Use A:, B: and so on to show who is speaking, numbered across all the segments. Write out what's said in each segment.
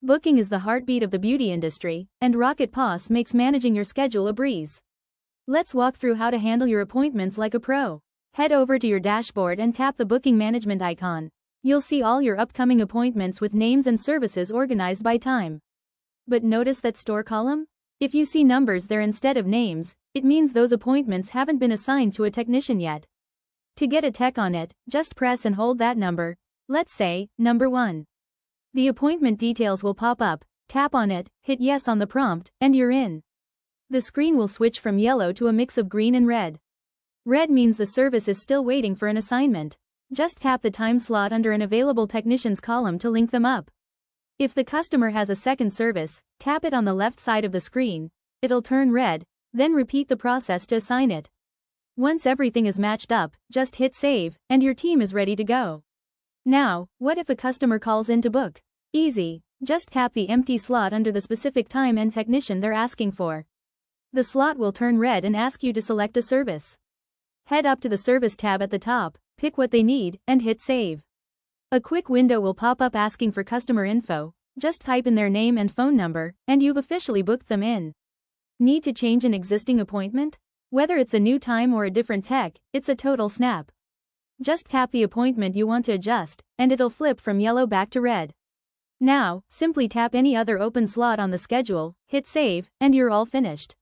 A: Booking is the heartbeat of the beauty industry, and Rocket POS makes managing your schedule a breeze. Let's walk through how to handle your appointments like a pro. Head over to your dashboard and tap the booking management icon. You'll see all your upcoming appointments with names and services organized by time. But notice that store column? If you see numbers there instead of names, it means those appointments haven't been assigned to a technician yet. To get a tech on it, just press and hold that number. Let's say, number 1. The appointment details will pop up, tap on it, hit yes on the prompt, and you're in. The screen will switch from yellow to a mix of green and red. Red means the service is still waiting for an assignment. Just tap the time slot under an available technicians column to link them up. If the customer has a second service, tap it on the left side of the screen. It'll turn red, then repeat the process to assign it. Once everything is matched up, just hit save, and your team is ready to go. Now, what if a customer calls in to book? Easy. Just tap the empty slot under the specific time and technician they're asking for. The slot will turn red and ask you to select a service. Head up to the service tab at the top, pick what they need, and hit save. A quick window will pop up asking for customer info. Just type in their name and phone number, and you've officially booked them in. Need to change an existing appointment? Whether it's a new time or a different tech, it's a total snap. Just tap the appointment you want to adjust, and it'll flip from yellow back to red. Now, simply tap any other open slot on the schedule, hit save, and you're all finished.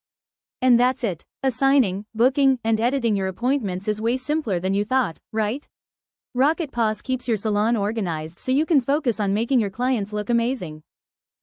A: And that's it. Assigning, booking, and editing your appointments is way simpler than you thought, right? Rocket POS keeps your salon organized so you can focus on making your clients look amazing.